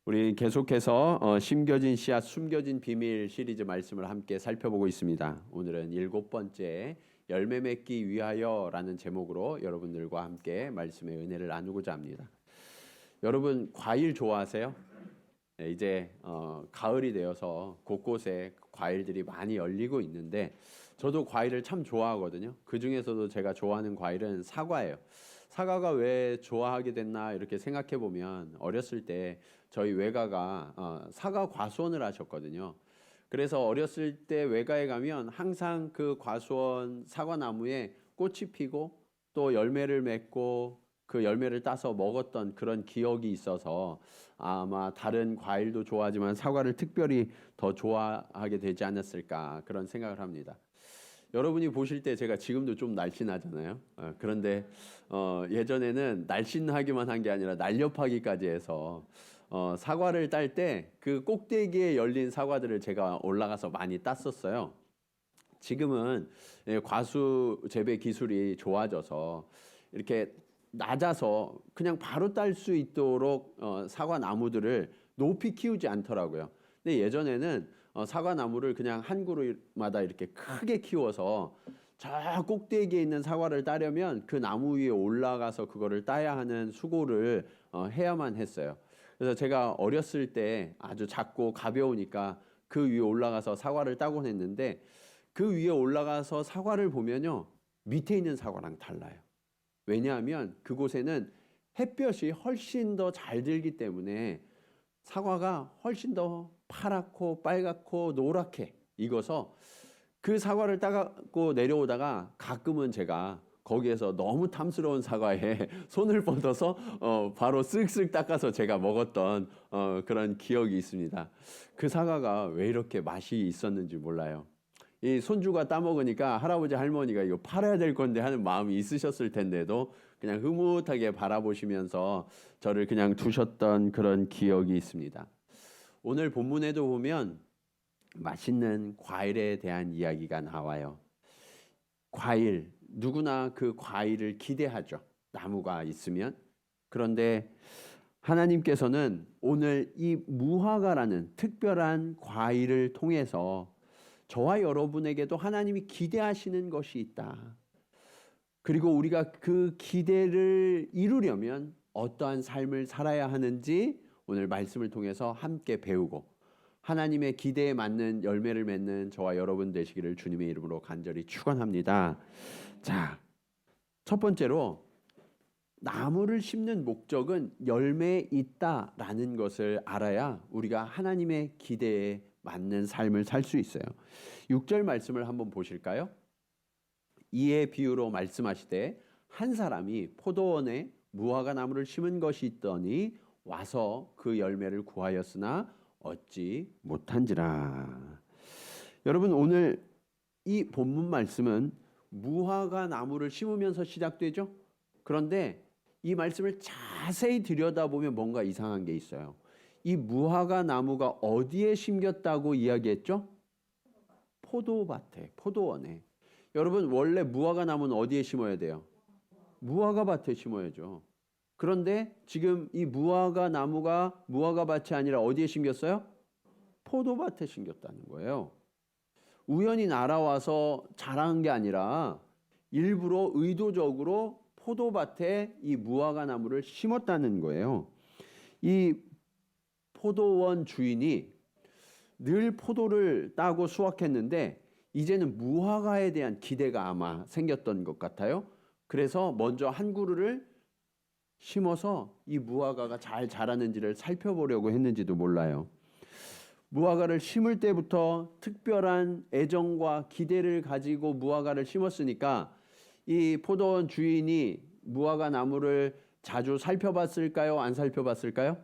우리 계속해서 심겨진 씨앗 숨겨진 비밀 시리즈 말씀을 함께 살펴보고 있습니다. 오늘은 7번째 열매 맺기 위하여라는 제목으로 여러분들과 함께 말씀의 은혜를 나누고자 합니다. 여러분 과일 좋아하세요? 네, 이제 가을이 되어서 곳곳에 과일들이 많이 열리고 있는데 저도 과일을 참 좋아하거든요. 그 중에서도 제가 좋아하는 과일은 사과예요. 사과가 왜 좋아하게 됐나 이렇게 생각해 보면 어렸을 때 저희 외가가 사과 과수원을 하셨거든요. 그래서 어렸을 때 외가에 가면 항상 그 과수원 사과나무에 꽃이 피고 또 열매를 맺고 그 열매를 따서 먹었던 그런 기억이 있어서 아마 다른 과일도 좋아하지만 사과를 특별히 더 좋아하게 되지 않았을까 그런 생각을 합니다. 여러분이 보실 때 제가 지금도 좀 날씬하잖아요. 그런데 예전에는 날씬하기만 한 게 아니라 날렵하기까지 해서 사과를 딸 때 그 꼭대기에 열린 사과들을 제가 올라가서 많이 땄었어요. 지금은 과수 재배 기술이 좋아져서 이렇게 낮아서 그냥 바로 딸 수 있도록 사과 나무들을 높이 키우지 않더라고요. 근데 예전에는 사과 나무를 그냥 한 그루마다 이렇게 크게 키워서 저 꼭대기에 있는 사과를 따려면 그 나무 위에 올라가서 그거를 따야 하는 수고를 해야만 했어요. 그래서 제가 어렸을 때 아주 작고 가벼우니까 그 위에 올라가서 사과를 따곤 했는데 그 위에 올라가서 사과를 보면요. 밑에 있는 사과랑 달라요. 왜냐하면 그곳에는 햇볕이 훨씬 더 잘 들기 때문에 사과가 훨씬 더 파랗고 빨갛고 노랗게 익어서 그 사과를 따갖고 내려오다가 가끔은 제가 거기에서 너무 탐스러운 사과에 손을 뻗어서 바로 쓱쓱 닦아서 제가 먹었던 그런 기억이 있습니다. 그 사과가 왜 이렇게 맛이 있었는지 몰라요. 이 손주가 따먹으니까 할아버지 할머니가 이거 팔아야 될 건데 하는 마음이 있으셨을 텐데도 그냥 흐뭇하게 바라보시면서 저를 그냥 두셨던 그런 기억이 있습니다. 오늘 본문에도 보면 맛있는 과일에 대한 이야기가 나와요. 과일, 누구나 그 과일을 기대하죠. 나무가 있으면. 그런데 하나님께서는 오늘 이 무화과라는 특별한 과일을 통해서 저와 여러분에게도 하나님이 기대하시는 것이 있다. 그리고 우리가 그 기대를 이루려면 어떠한 삶을 살아야 하는지 오늘 말씀을 통해서 함께 배우고 하나님의 기대에 맞는 열매를 맺는 저와 여러분 되시기를 주님의 이름으로 간절히 축원합니다. 자, 첫 번째로 나무를 심는 목적은 열매에 있다라는 것을 알아야 우리가 하나님의 기대에 맞는 삶을 살 수 있어요. 6절 말씀을 한번 보실까요? 이에 비유로 말씀하시되 한 사람이 포도원에 무화과 나무를 심은 것이 있더니 와서 그 열매를 구하였으나 얻지 못한지라. 여러분 오늘 이 본문 말씀은 무화과 나무를 심으면서 시작되죠. 그런데 이 말씀을 자세히 들여다보면 뭔가 이상한 게 있어요. 이 무화과 나무가 어디에 심겼다고 이야기했죠? 포도밭에, 포도원에. 여러분 원래 무화과 나무는 어디에 심어야 돼요? 무화과 밭에 심어야죠. 그런데 지금 이 무화과 나무가 무화과 밭이 아니라 어디에 심겼어요? 포도밭에 심겼다는 거예요. 우연히 날아와서 자란 게 아니라 일부러 의도적으로 포도밭에 이 무화과 나무를 심었다는 거예요. 이 포도원 주인이 늘 포도를 따고 수확했는데 이제는 무화과에 대한 기대가 아마 생겼던 것 같아요. 그래서 먼저 한 그루를 심어서 이 무화과가 잘 자라는지를 살펴보려고 했는지도 몰라요. 무화과를 심을 때부터 특별한 애정과 기대를 가지고 무화과를 심었으니까 이 포도원 주인이 무화과 나무를 자주 살펴봤을까요? 안 살펴봤을까요?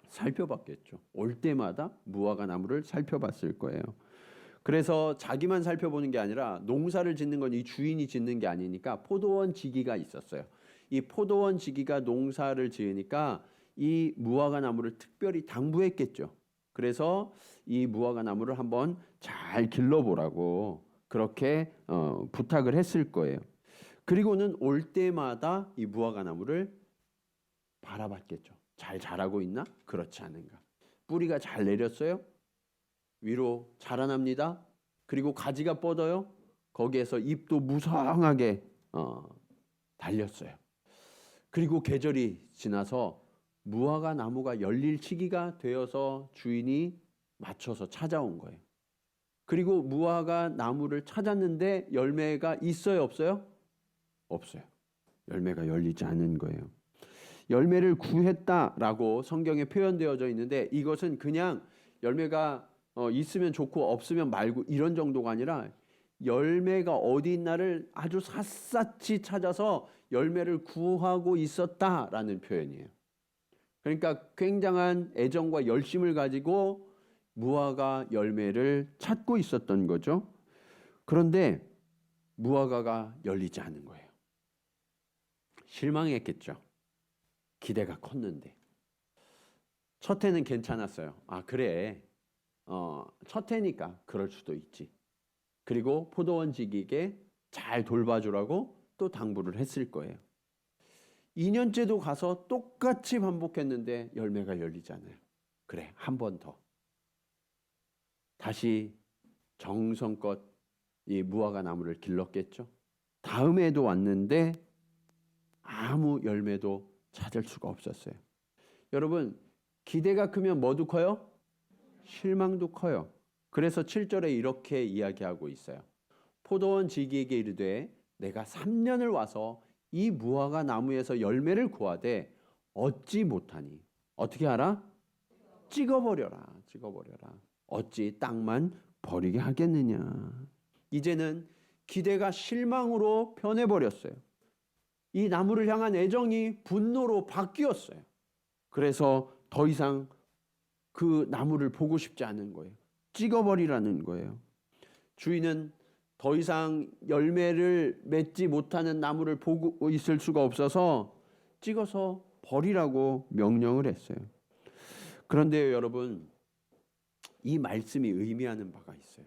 살펴봤겠죠. 올 때마다 무화과 나무를 살펴봤을 거예요. 그래서 자기만 살펴보는 게 아니라 농사를 짓는 건 이 주인이 짓는 게 아니니까 포도원 지기가 있었어요. 이 포도원 지기가 농사를 지으니까 이 무화과 나무를 특별히 당부했겠죠. 그래서 이 무화과 나무를 한번 잘 길러보라고 그렇게 부탁을 했을 거예요. 그리고는 올 때마다 이 무화과 나무를 바라봤겠죠. 잘 자라고 있나? 그렇지 않은가? 뿌리가 잘 내렸어요? 위로 자라납니다. 그리고 가지가 뻗어요. 거기에서 잎도 무성하게 달렸어요. 그리고 계절이 지나서 무화과 나무가 열릴 시기가 되어서 주인이 맞춰서 찾아온 거예요. 그리고 무화과 나무를 찾았는데 열매가 있어요, 없어요? 없어요. 열매가 열리지 않은 거예요. 열매를 구했다라고 성경에 표현되어져 있는데 이것은 그냥 열매가 있으면 좋고 없으면 말고 이런 정도가 아니라 열매가 어디 있나를 아주 샅샅이 찾아서 열매를 구하고 있었다라는 표현이에요. 그러니까 굉장한 애정과 열심을 가지고 무화과 열매를 찾고 있었던 거죠. 그런데 무화과가 열리지 않은 거예요. 실망했겠죠. 기대가 컸는데. 첫 해는 괜찮았어요. 아, 그래. 첫 해니까 그럴 수도 있지. 그리고 포도원 지기에게 잘 돌봐주라고 또 당부를 했을 거예요. 2년째도 가서 똑같이 반복했는데 열매가 열리지 않아요. 그래, 한 번 더. 다시 정성껏 이 무화과 나무를 길렀겠죠. 다음 해도 왔는데 아무 열매도 찾을 수가 없었어요. 여러분, 기대가 크면 뭐도 커요? 실망도 커요. 그래서 7절에 이렇게 이야기하고 있어요. 포도원 지기에게 이르되 내가 3년을 와서 이 무화과 나무에서 열매를 구하되 얻지 못하니 어떻게 하라? 찍어버려라. 어찌 땅만 버리게 하겠느냐. 이제는 기대가 실망으로 변해버렸어요. 이 나무를 향한 애정이 분노로 바뀌었어요. 그래서 더 이상 그 나무를 보고 싶지 않은 거예요. 찍어버리라는 거예요. 주인은 더 이상 열매를 맺지 못하는 나무를 보고 있을 수가 없어서 찍어서 버리라고 명령을 했어요. 그런데 여러분, 이 말씀이 의미하는 바가 있어요.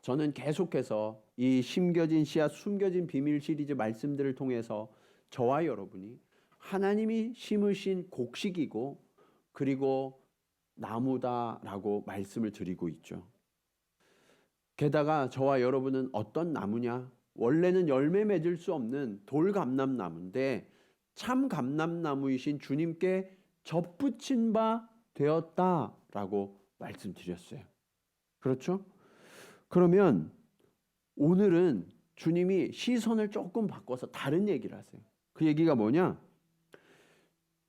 저는 계속해서 이 심겨진 씨앗 숨겨진 비밀 시리즈 말씀들을 통해서 저와 여러분이 하나님이 심으신 곡식이고 그리고 나무다라고 말씀을 드리고 있죠. 게다가 저와 여러분은 어떤 나무냐? 원래는 열매 맺을 수 없는 돌감람나무인데 참 감람나무이신 주님께 접붙인 바 되었다라고 말씀드렸어요. 그렇죠? 그러면 오늘은 주님이 시선을 조금 바꿔서 다른 얘기를 하세요. 그 얘기가 뭐냐?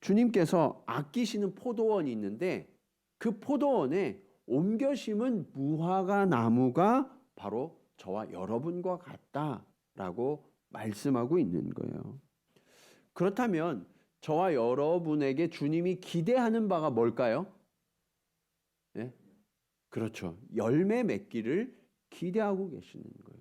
주님께서 아끼시는 포도원이 있는데 그 포도원에 옮겨 심은 무화과 나무가 바로 저와 여러분과 같다라고 말씀하고 있는 거예요. 그렇다면 저와 여러분에게 주님이 기대하는 바가 뭘까요? 네? 그렇죠. 열매 맺기를 기대하고 계시는 거예요.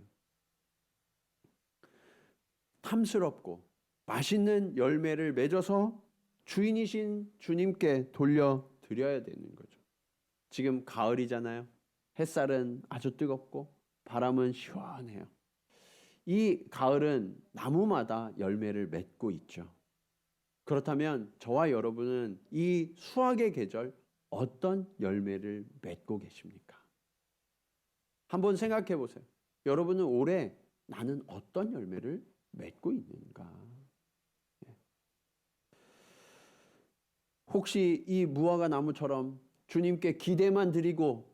탐스럽고 맛있는 열매를 맺어서 주인이신 주님께 돌려드려야 되는 거죠. 지금 가을이잖아요. 햇살은 아주 뜨겁고 바람은 시원해요. 이 가을은 나무마다 열매를 맺고 있죠. 그렇다면 저와 여러분은 이 수확의 계절 어떤 열매를 맺고 계십니까? 한번 생각해 보세요. 여러분은 올해 나는 어떤 열매를 맺고 있는가? 혹시 이 무화과 나무처럼 주님께 기대만 드리고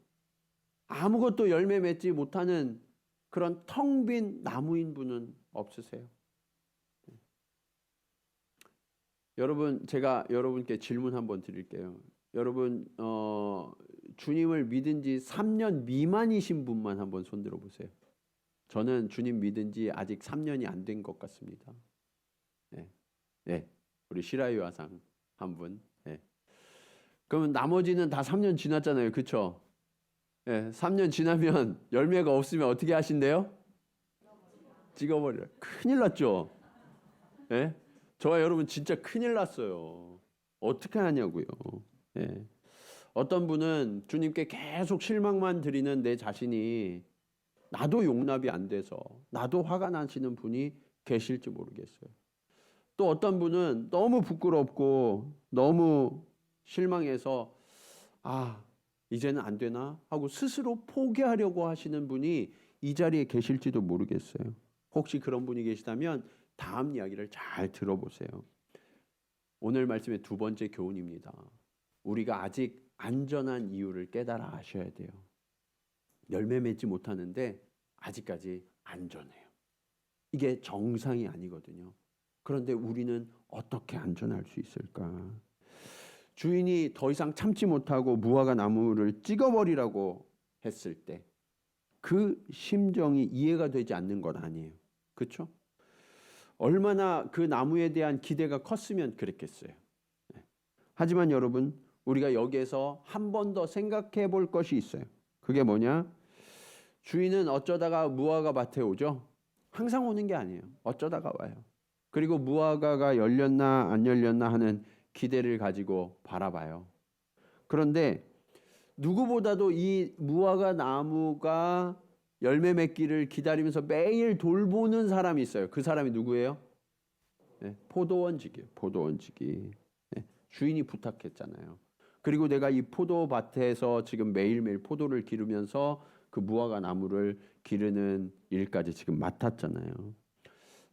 아무것도 열매 맺지 못하는 그런 텅 빈 나무인 분은 없으세요? 여러분, 제가 여러분께 질문 한번 드릴게요. 여러분, 주님을 믿은 지 3년 미만이신 분만 한번 손들어 보세요. 저는 주님 믿은 지 아직 3년이 안 된 것 같습니다. 네. 우리 시라이 화상 한 분. 네. 그러면 나머지는 다 3년 지났잖아요. 그렇죠? 네, 3년 지나면 열매가 없으면 어떻게 하신대요? 찍어버려요. 큰일 났죠? 네? 저와 여러분 진짜 큰일 났어요. 어떻게 하냐고요. 네. 어떤 분은 주님께 계속 실망만 드리는 내 자신이 나도 용납이 안 돼서 나도 화가 나시는 분이 계실지 모르겠어요. 또 어떤 분은 너무 부끄럽고 너무 실망해서 이제는 안 되나 하고 스스로 포기하려고 하시는 분이 이 자리에 계실지도 모르겠어요. 혹시 그런 분이 계시다면 다음 이야기를 잘 들어보세요. 오늘 말씀의 두 번째 교훈입니다. 우리가 아직 안전한 이유를 깨달아 아셔야 돼요. 열매 맺지 못하는데 아직까지 안전해요. 이게 정상이 아니거든요. 그런데 우리는 어떻게 안전할 수 있을까? 주인이 더 이상 참지 못하고 무화과 나무를 찍어버리라고 했을 때 그 심정이 이해가 되지 않는 건 아니에요. 그렇죠? 얼마나 그 나무에 대한 기대가 컸으면 그랬겠어요. 하지만 여러분, 우리가 여기에서 한 번 더 생각해 볼 것이 있어요. 그게 뭐냐? 주인은 어쩌다가 무화과 밭에 오죠? 항상 오는 게 아니에요. 어쩌다가 와요. 그리고 무화과가 열렸나 안 열렸나 하는 기대를 가지고 바라봐요. 그런데 누구보다도 이 무화과 나무가 열매 맺기를 기다리면서 매일 돌보는 사람이 있어요. 그 사람이 누구예요? 포도원직이에요. 포도원직이. 주인이 부탁했잖아요. 그리고 내가 이 포도밭에서 지금 매일매일 포도를 기르면서 그 무화과 나무를 기르는 일까지 지금 맡았잖아요.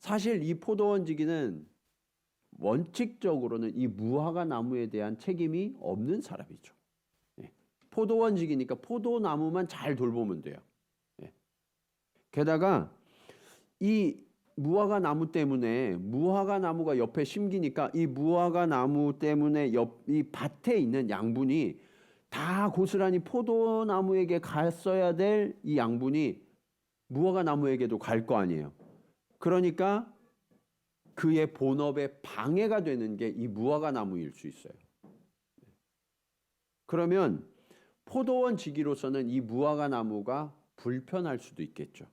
사실 이 포도원직이는 원칙적으로는 이 무화과 나무에 대한 책임이 없는 사람이죠. 포도원직이니까 포도나무만 잘 돌보면 돼요. 게다가 이 무화과 나무 때문에 무화과 나무가 옆에 심기니까 이 무화과 나무 때문에 이 밭에 있는 양분이 다 고스란히 포도나무에게 갔어야 될 이 양분이 무화과 나무에게도 갈 거 아니에요. 그러니까 그의 본업에 방해가 되는 게 이 무화과 나무일 수 있어요. 그러면 포도원 지기로서는 이 무화과 나무가 불편할 수도 있겠죠.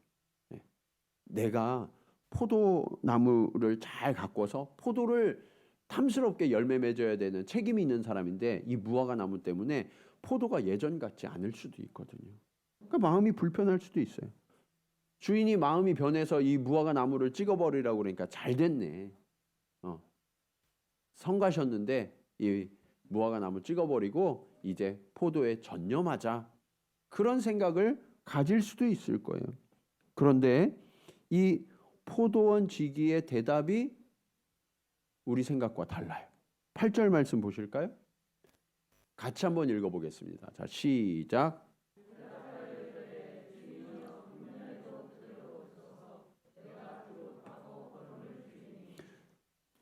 내가 포도나무를 잘 가꿔서 포도를 탐스럽게 열매 맺어야 되는 책임이 있는 사람인데 이 무화과 나무 때문에 포도가 예전 같지 않을 수도 있거든요. 그러니까 마음이 불편할 수도 있어요. 주인이 마음이 변해서 이 무화과 나무를 찍어버리라고 그러니까 잘 됐네. 성가셨는데 이 무화과 나무 찍어버리고 이제 포도에 전념하자. 그런 생각을 가질 수도 있을 거예요. 그런데 이 포도원 지기의 대답이 우리 생각과 달라요. 8절 말씀 보실까요? 같이 한번 읽어보겠습니다. 자, 시작.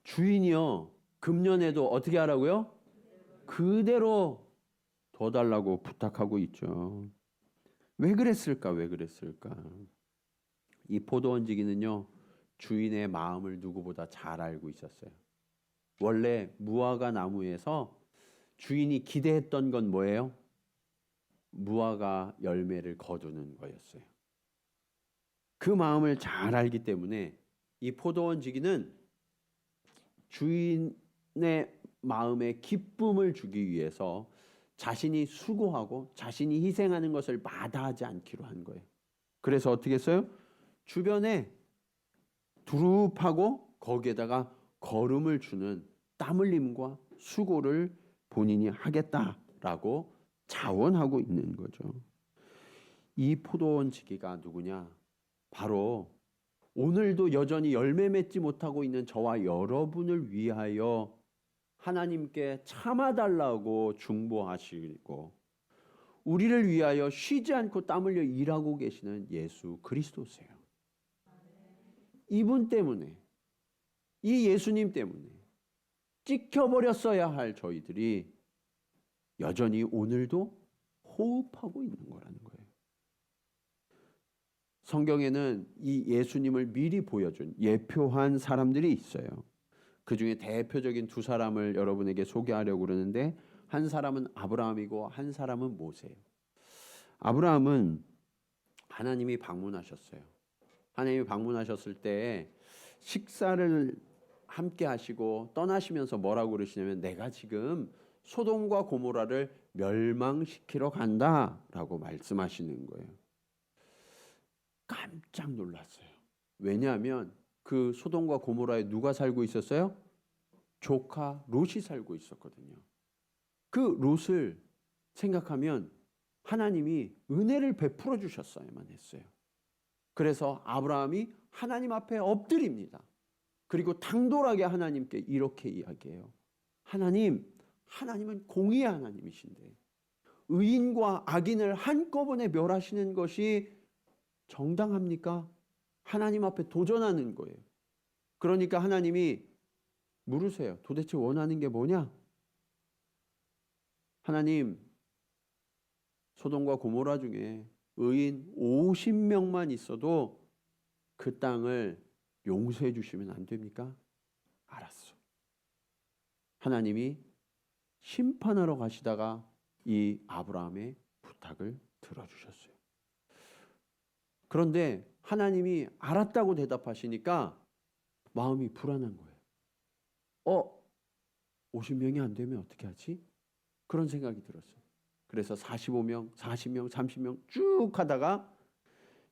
주인이요, 금년에도 어떻게 하라고요? 그대로 더 달라고 부탁하고 있죠. 왜 그랬을까? 왜 그랬을까? 이 포도원지기는요, 주인의 마음을 누구보다 잘 알고 있었어요. 원래 무화과 나무에서 주인이 기대했던 건 뭐예요? 무화과 열매를 거두는 거였어요. 그 마음을 잘 알기 때문에 이 포도원지기는 주인의 마음에 기쁨을 주기 위해서 자신이 수고하고 자신이 희생하는 것을 마다하지 않기로 한 거예요. 그래서 어떻게 했어요? 주변에 두릅하고 거기에다가 거름을 주는 땀 흘림과 수고를 본인이 하겠다라고 자원하고 있는 거죠. 이 포도원 지기가 누구냐? 바로 오늘도 여전히 열매 맺지 못하고 있는 저와 여러분을 위하여 하나님께 참아달라고 중보하시고 우리를 위하여 쉬지 않고 땀 흘려 일하고 계시는 예수 그리스도세요. 이분 때문에, 이 예수님 때문에 찍혀버렸어야 할 저희들이 여전히 오늘도 호흡하고 있는 거라는 거예요. 성경에는 이 예수님을 미리 보여준 예표한 사람들이 있어요. 그 중에 대표적인 두 사람을 여러분에게 소개하려고 그러는데 한 사람은 아브라함이고 한 사람은 모세예요. 아브라함은 하나님이 방문하셨어요. 하나님이 방문하셨을 때 식사를 함께 하시고 떠나시면서 뭐라고 그러시냐면 내가 지금 소돔과 고모라를 멸망시키러 간다라고 말씀하시는 거예요. 깜짝 놀랐어요. 왜냐하면 그 소돔과 고모라에 누가 살고 있었어요? 조카 롯이 살고 있었거든요. 그 롯을 생각하면 하나님이 은혜를 베풀어 주셨어야만 했어요. 그래서 아브라함이 하나님 앞에 엎드립니다. 그리고 당돌하게 하나님께 이렇게 이야기해요. 하나님은 공의의 하나님이신데 의인과 악인을 한꺼번에 멸하시는 것이 정당합니까? 하나님 앞에 도전하는 거예요. 그러니까 하나님이 물으세요. 도대체 원하는 게 뭐냐? 하나님, 소돔과 고모라 중에 의인 50명만 있어도 그 땅을 용서해 주시면 안 됩니까? 알았어. 하나님이 심판하러 가시다가 이 아브라함의 부탁을 들어주셨어요. 그런데 하나님이 알았다고 대답하시니까 마음이 불안한 거예요. 50명이 안 되면 어떻게 하지? 그런 생각이 들었어요. 그래서 45명, 40명, 30명 쭉 하다가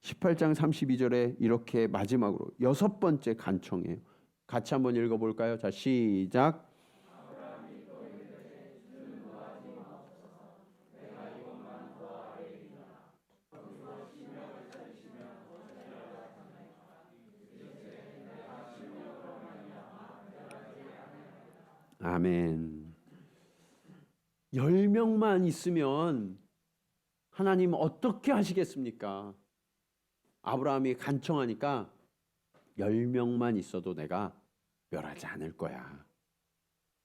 18장 32절에 이렇게 마지막으로 6번째 간청이에요. 같이 한번 읽어볼까요? 자, 시작. 아멘. 10명만 있으면 하나님 어떻게 하시겠습니까? 아브라함이 간청하니까 10명만 있어도 내가 멸하지 않을 거야.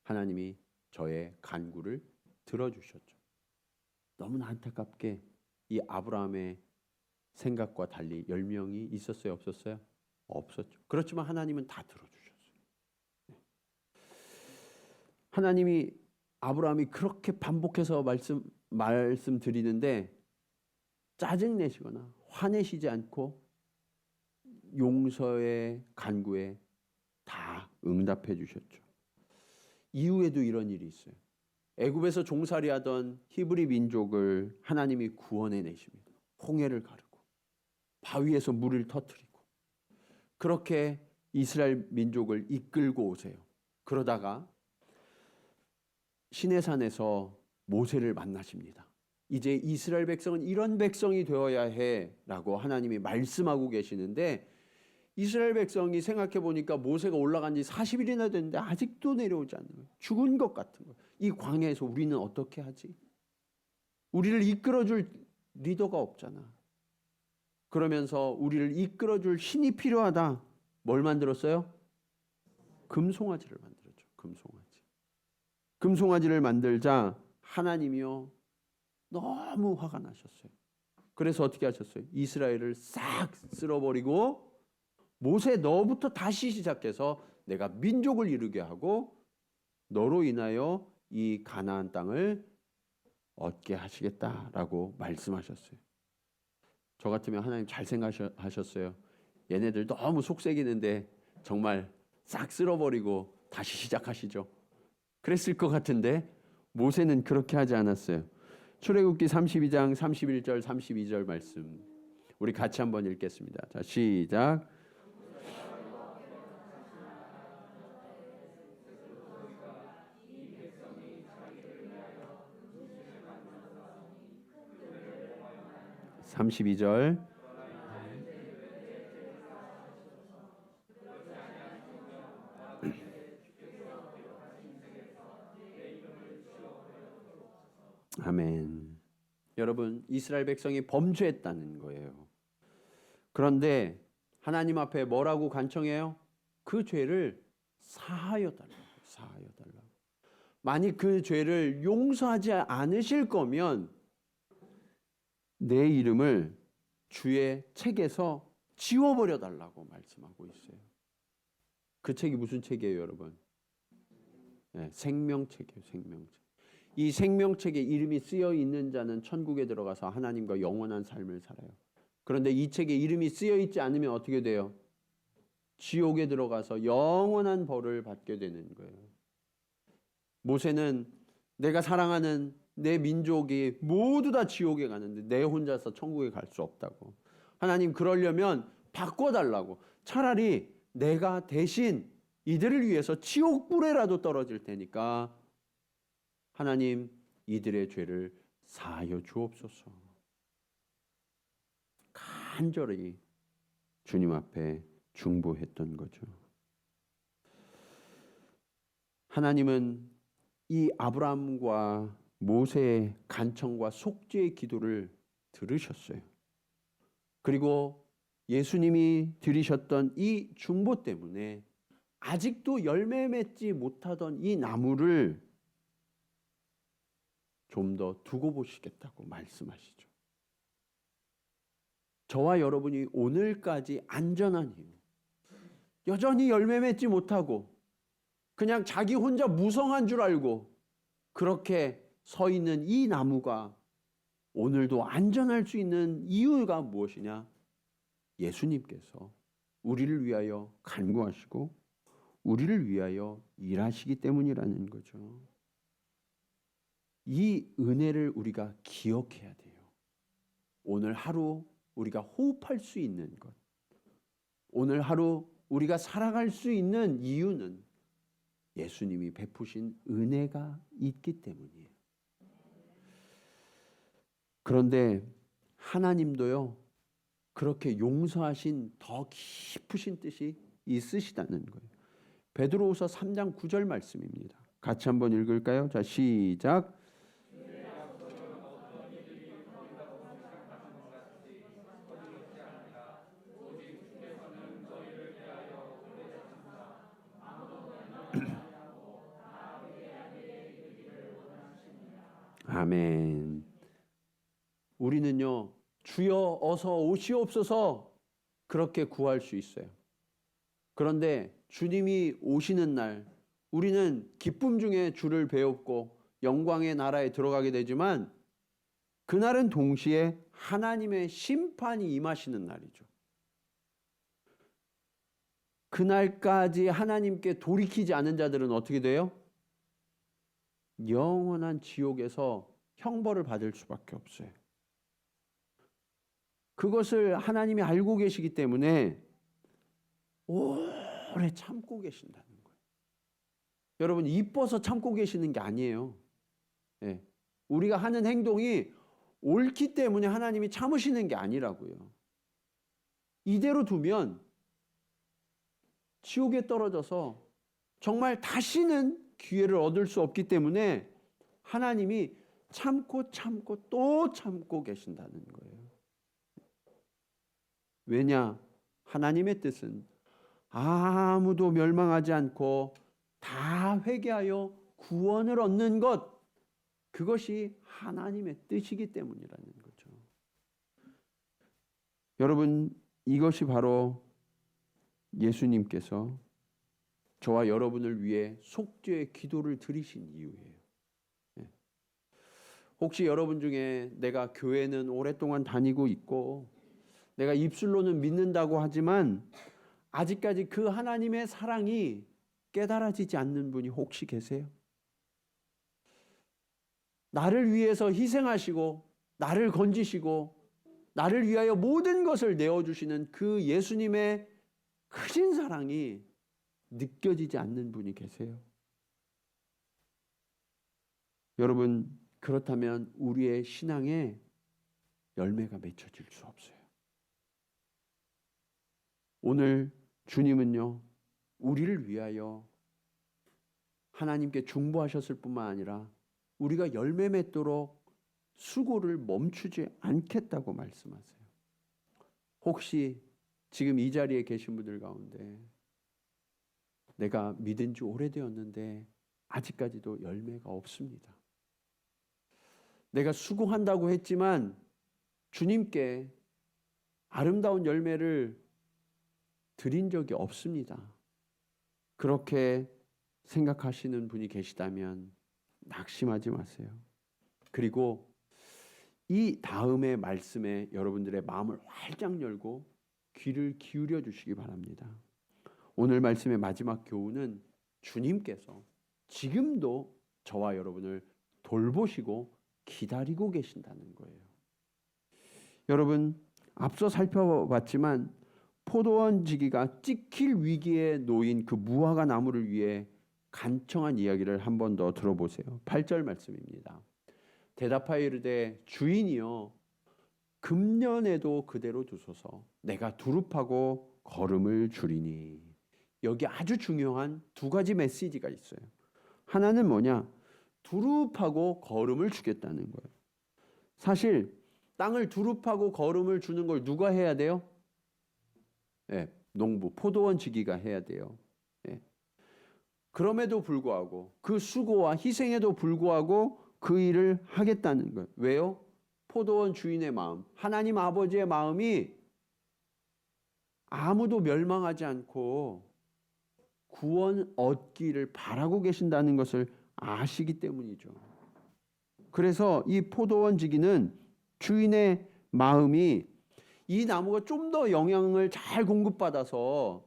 하나님이 저의 간구를 들어주셨죠. 너무나 안타깝게 이 아브라함의 생각과 달리 10명이 있었어요? 없었어요? 없었죠. 그렇지만 하나님은 다 들어주셨어요. 하나님이 아브라함이 그렇게 반복해서 말씀드리는데 짜증내시거나 화내시지 않고 용서의 간구에 다 응답해 주셨죠. 이후에도 이런 일이 있어요. 애굽에서 종살이하던 히브리 민족을 하나님이 구원해 내십니다. 홍해를 가르고 바위에서 물을 터뜨리고 그렇게 이스라엘 민족을 이끌고 오세요. 그러다가 시내산에서 모세를 만나십니다. 이제 이스라엘 백성은 이런 백성이 되어야 해라고 하나님이 말씀하고 계시는데 이스라엘 백성이 생각해 보니까 모세가 올라간 지 40일이나 됐는데 아직도 내려오지 않는 거예요. 죽은 것 같은 거예요. 이 광야에서 우리는 어떻게 하지? 우리를 이끌어줄 리더가 없잖아. 그러면서 우리를 이끌어줄 신이 필요하다. 뭘 만들었어요? 금송아지를 만들었죠. 금송아지를 만들자 하나님이요 너무 화가 나셨어요. 그래서 어떻게 하셨어요? 이스라엘을 싹 쓸어버리고 모세 너부터 다시 시작해서 내가 민족을 이루게 하고 너로 인하여 이 가나안 땅을 얻게 하시겠다라고 말씀하셨어요. 저 같으면 하나님 잘 생각하셨어요. 얘네들 너무 속색이는데 정말 싹 쓸어버리고 다시 시작하시죠. 그랬을 것 같은데 모세는 그렇게 하지 않았어요. 출애굽기 32장 31절 32절 말씀 우리 같이 한번 읽겠습니다. 자, 시작. (32절) 아멘. 여러분, 이스라엘 백성이 범죄했다는 거예요. 그런데 하나님 앞에 뭐라고 간청해요? 그 죄를 사하여 달라고. 만약 그 죄를 용서하지 않으실 거면 내 이름을 주의 책에서 지워버려 달라고 말씀하고 있어요. 그 책이 무슨 책이에요, 여러분? 네, 생명책이에요, 생명책. 이 생명책에 이름이 쓰여 있는 자는 천국에 들어가서 하나님과 영원한 삶을 살아요. 그런데 이 책에 이름이 쓰여 있지 않으면 어떻게 돼요? 지옥에 들어가서 영원한 벌을 받게 되는 거예요. 모세는 내가 사랑하는 내 민족이 모두 다 지옥에 가는데 내 혼자서 천국에 갈 수 없다고. 하나님 그러려면 바꿔달라고. 차라리 내가 대신 이들을 위해서 지옥불에라도 떨어질 테니까 하나님 이들의 죄를 사하여 주옵소서. 간절히 주님 앞에 중보했던 거죠. 하나님은 이 아브라함과 모세의 간청과 속죄의 기도를 들으셨어요. 그리고 예수님이 드리셨던 이 중보 때문에 아직도 열매 맺지 못하던 이 나무를 좀 더 두고 보시겠다고 말씀하시죠. 저와 여러분이 오늘까지 안전한 이유, 여전히 열매 맺지 못하고 그냥 자기 혼자 무성한 줄 알고 그렇게 서 있는 이 나무가 오늘도 안전할 수 있는 이유가 무엇이냐? 예수님께서 우리를 위하여 간구하시고 우리를 위하여 일하시기 때문이라는 거죠. 이 은혜를 우리가 기억해야 돼요. 오늘 하루 우리가 호흡할 수 있는 것, 오늘 하루 우리가 살아갈 수 있는 이유는 예수님이 베푸신 은혜가 있기 때문이에요. 그런데 하나님도요, 그렇게 용서하신 더 깊으신 뜻이 있으시다는 거예요. 베드로후서 3장 9절 말씀입니다. 같이 한번 읽을까요? 자, 시작. 아멘. 우리는요, 주여 어서 오시옵소서 그렇게 구할 수 있어요. 그런데 주님이 오시는 날 우리는 기쁨 중에 주를 배웠고 영광의 나라에 들어가게 되지만 그날은 동시에 하나님의 심판이 임하시는 날이죠. 그날까지 하나님께 돌이키지 않은 자들은 어떻게 돼요? 영원한 지옥에서 형벌을 받을 수밖에 없어요. 그것을 하나님이 알고 계시기 때문에 오래 참고 계신다는 거예요. 여러분, 이뻐서 참고 계시는 게 아니에요. 네. 우리가 하는 행동이 옳기 때문에 하나님이 참으시는 게 아니라고요. 이대로 두면 지옥에 떨어져서 정말 다시는 기회를 얻을 수 없기 때문에 하나님이 참고 또 참고 계신다는 거예요. 왜냐? 하나님의 뜻은 아무도 멸망하지 않고 다 회개하여 구원을 얻는 것, 그것이 하나님의 뜻이기 때문이라는 거죠. 여러분, 이것이 바로 예수님께서 저와 여러분을 위해 속죄의 기도를 드리신 이유예요. 혹시 여러분 중에 내가 교회는 오랫동안 다니고 있고 내가 입술로는 믿는다고 하지만 아직까지 그 하나님의 사랑이 깨달아지지 않는 분이 혹시 계세요? 나를 위해서 희생하시고 나를 건지시고 나를 위하여 모든 것을 내어주시는 그 예수님의 크신 사랑이 느껴지지 않는 분이 계세요? 여러분, 그렇다면 우리의 신앙에 열매가 맺혀질 수 없어요. 오늘 주님은요, 우리를 위하여 하나님께 중보하셨을 뿐만 아니라 우리가 열매 맺도록 수고를 멈추지 않겠다고 말씀하세요. 혹시 지금 이 자리에 계신 분들 가운데 내가 믿은 지 오래되었는데 아직까지도 열매가 없습니다. 내가 수고한다고 했지만 주님께 아름다운 열매를 드린 적이 없습니다. 그렇게 생각하시는 분이 계시다면 낙심하지 마세요. 그리고 이 다음의 말씀에 여러분들의 마음을 활짝 열고 귀를 기울여 주시기 바랍니다. 오늘 말씀의 마지막 교훈은 주님께서 지금도 저와 여러분을 돌보시고 기다리고 계신다는 거예요. 여러분, 앞서 살펴봤지만 포도원 지기가 찍힐 위기에 놓인 그 무화과 나무를 위해 간청한 이야기를 한 번 더 들어보세요. 8절 말씀입니다. 대답하여 이르되 주인이여 금년에도 그대로 두소서 내가 두릅하고 거름을 주리니. 여기 아주 중요한 두 가지 메시지가 있어요. 하나는 뭐냐? 두릅하고 거름을 주겠다는 거예요. 사실 땅을 두릅하고 거름을 주는 걸 누가 해야 돼요? 네, 농부, 포도원 지기가 해야 돼요. 네. 그럼에도 불구하고 그 수고와 희생에도 불구하고 그 일을 하겠다는 거예요. 왜요? 포도원 주인의 마음, 하나님 아버지의 마음이 아무도 멸망하지 않고 구원 얻기를 바라고 계신다는 것을 아시기 때문이죠. 그래서 이 포도원 지기는 주인의 마음이 이 나무가 좀 더 영양을 잘 공급받아서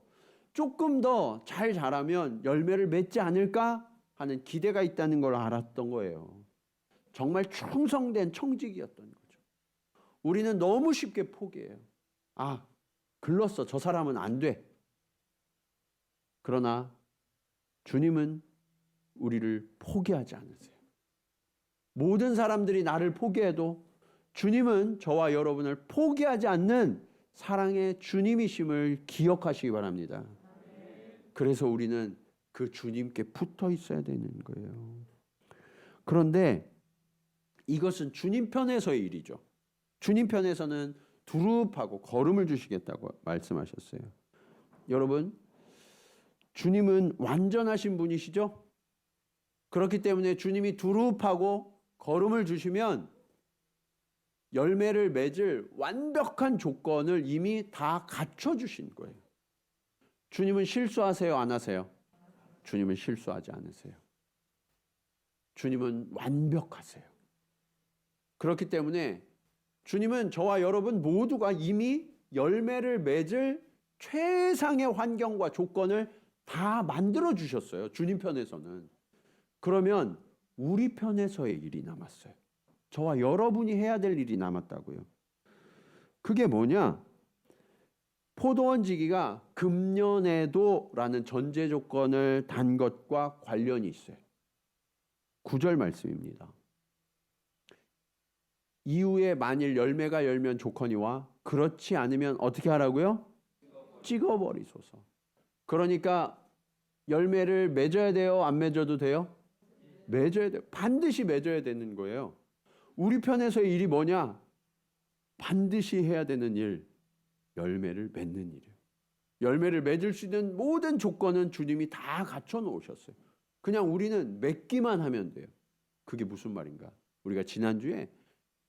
조금 더 잘 자라면 열매를 맺지 않을까 하는 기대가 있다는 걸 알았던 거예요. 정말 충성된 청직이었던 거죠. 우리는 너무 쉽게 포기해요. 아, 글렀어. 저 사람은 안 돼. 그러나 주님은 우리를 포기하지 않으세요. 모든 사람들이 나를 포기해도 주님은 저와 여러분을 포기하지 않는 사랑의 주님이심을 기억하시기 바랍니다. 그래서 우리는 그 주님께 붙어 있어야 되는 거예요. 그런데 이것은 주님 편에서의 일이죠. 주님 편에서는 두릅하고 거름을 주시겠다고 말씀하셨어요. 여러분, 주님은 완전하신 분이시죠? 그렇기 때문에 주님이 두릅하고 거름을 주시면 열매를 맺을 완벽한 조건을 이미 다 갖춰주신 거예요. 주님은 실수하세요? 안 하세요? 주님은 실수하지 않으세요. 주님은 완벽하세요. 그렇기 때문에 주님은 저와 여러분 모두가 이미 열매를 맺을 최상의 환경과 조건을 다 만들어 주셨어요. 주님 편에서는. 그러면 우리 편에서의 일이 남았어요. 저와 여러분이 해야 될 일이 남았다고요. 그게 뭐냐? 포도원 지기가 금년에도 라는 전제 조건을 단 것과 관련이 있어요. 9절 말씀입니다. 이후에 만일 열매가 열면 좋거니와 그렇지 않으면 어떻게 하라고요? 찍어버리소서. 그러니까 열매를 맺어야 돼요? 안 맺어도 돼요? 맺어야 돼요. 반드시 맺어야 되는 거예요. 우리 편에서의 일이 뭐냐? 반드시 해야 되는 일, 열매를 맺는 일이에요. 열매를 맺을 수 있는 모든 조건은 주님이 다 갖춰 놓으셨어요. 그냥 우리는 맺기만 하면 돼요. 그게 무슨 말인가? 우리가 지난주에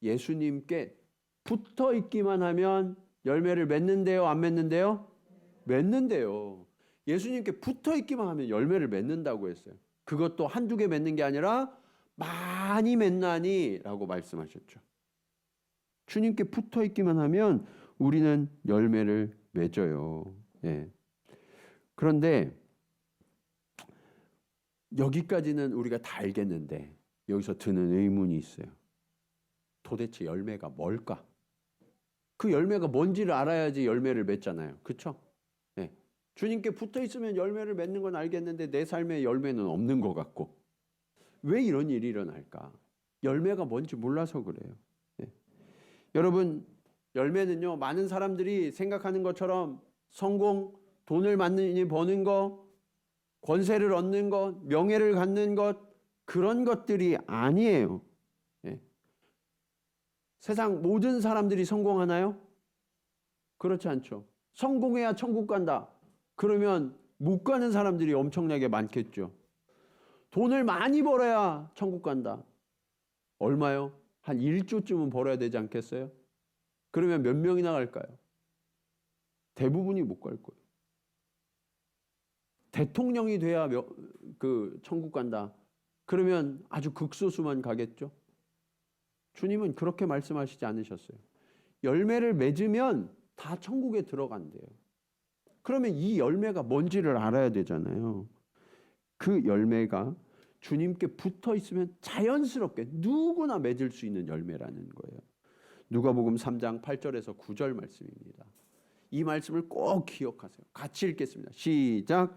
예수님께 붙어 있기만 하면 열매를 맺는데요? 안 맺는데요? 맺는데요. 예수님께 붙어 있기만 하면 열매를 맺는다고 했어요. 그것도 한두 개 맺는 게 아니라 많이 맺나니 라고 말씀하셨죠. 주님께 붙어 있기만 하면 우리는 열매를 맺어요. 예. 그런데 여기까지는 우리가 다 알겠는데 여기서 드는 의문이 있어요. 도대체 열매가 뭘까? 그 열매가 뭔지를 알아야지 열매를 맺잖아요. 그렇죠? 예. 주님께 붙어 있으면 열매를 맺는 건 알겠는데 내 삶에 열매는 없는 것 같고 왜 이런 일이 일어날까? 열매가 뭔지 몰라서 그래요. 예. 여러분, 열매는요, 많은 사람들이 생각하는 것처럼 성공, 돈을 많이 버는 거, 권세를 얻는 것, 명예를 갖는 것, 그런 것들이 아니에요. 예. 세상 모든 사람들이 성공하나요? 그렇지 않죠. 성공해야 천국 간다. 그러면 못 가는 사람들이 엄청나게 많겠죠. 돈을 많이 벌어야 천국 간다. 얼마요? 한 1조쯤은 벌어야 되지 않겠어요? 그러면 몇 명이나 갈까요? 대부분이 못 갈 거예요. 대통령이 돼야 그 천국 간다. 그러면 아주 극소수만 가겠죠? 주님은 그렇게 말씀하시지 않으셨어요. 열매를 맺으면 다 천국에 들어간대요. 그러면 이 열매가 뭔지를 알아야 되잖아요. 그 열매가 주님께 붙어 있으면 자연스럽게 누구나 맺을 수 있는 열매라는 거예요. 누가복음 3장 8절에서 9절 말씀입니다. 이 말씀을 꼭 기억하세요. 같이 읽겠습니다. 시작.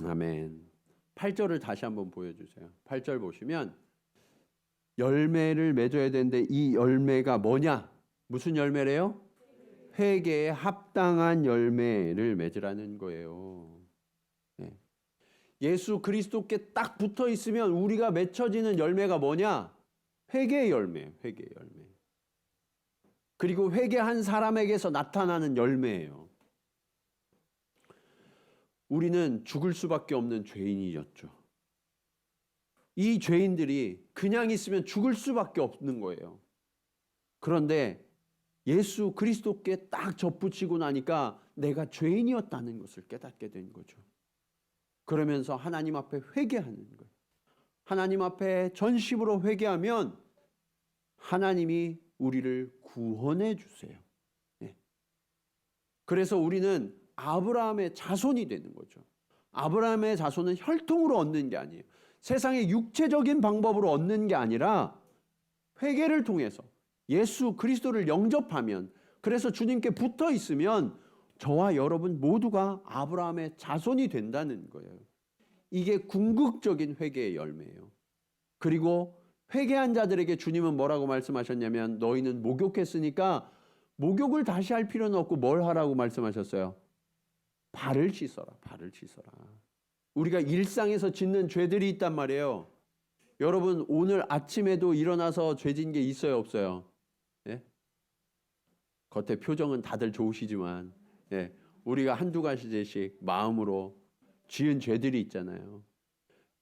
아멘. 8절을 다시 한번 보여주세요. 8절 보시면 열매를 맺어야 되는데 이 열매가 뭐냐? 무슨 열매래요? 회개에 합당한 열매를 맺으라는 거예요. 네. 예수 그리스도께 딱 붙어 있으면 우리가 맺혀지는 열매가 뭐냐? 회개의 열매예요. 회개의 열매. 그리고 회개한 사람에게서 나타나는 열매예요. 우리는 죽을 수밖에 없는 죄인이었죠. 이 죄인들이 그냥 있으면 죽을 수밖에 없는 거예요. 그런데 예수 그리스도께 딱 접붙이고 나니까 내가 죄인이었다는 것을 깨닫게 된 거죠. 그러면서 하나님 앞에 회개하는 거예요. 하나님 앞에 전심으로 회개하면 하나님이 우리를 구원해 주세요. 네. 그래서 우리는 아브라함의 자손이 되는 거죠. 아브라함의 자손은 혈통으로 얻는 게 아니에요. 세상의 육체적인 방법으로 얻는 게 아니라 회개를 통해서 예수 그리스도를 영접하면, 그래서 주님께 붙어 있으면 저와 여러분 모두가 아브라함의 자손이 된다는 거예요. 이게 궁극적인 회개의 열매예요. 그리고 회개한 자들에게 주님은 뭐라고 말씀하셨냐면 너희는 목욕했으니까 목욕을 다시 할 필요는 없고 뭘 하라고 말씀하셨어요? 발을 씻어라. 발을 씻어라. 우리가 일상에서 짓는 죄들이 있단 말이에요. 여러분 오늘 아침에도 일어나서 죄 진 게 있어요, 없어요? 예? 겉에 표정은 다들 좋으시지만 예, 우리가 한두 가지씩 마음으로 지은 죄들이 있잖아요.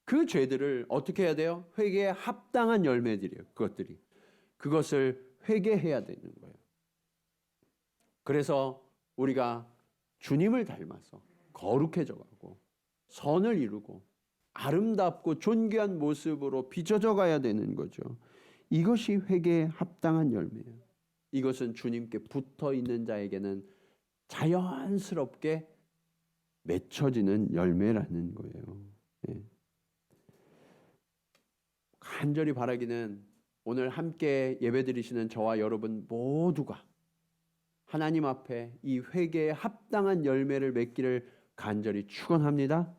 그 죄들을 어떻게 해야 돼요? 회개에 합당한 열매들이에요. 그것들이. 그것을 회개해야 되는 거예요. 그래서 우리가 주님을 닮아서 거룩해져 가고 선을 이루고 아름답고 존귀한 모습으로 빚어져 가야 되는 거죠. 이것이 회개에 합당한 열매예요. 이것은 주님께 붙어 있는 자에게는 자연스럽게 맺혀지는 열매라는 거예요. 예. 간절히 바라기는 오늘 함께 예배드리시는 저와 여러분 모두가 하나님 앞에 이 회개에 합당한 열매를 맺기를 간절히 축원합니다.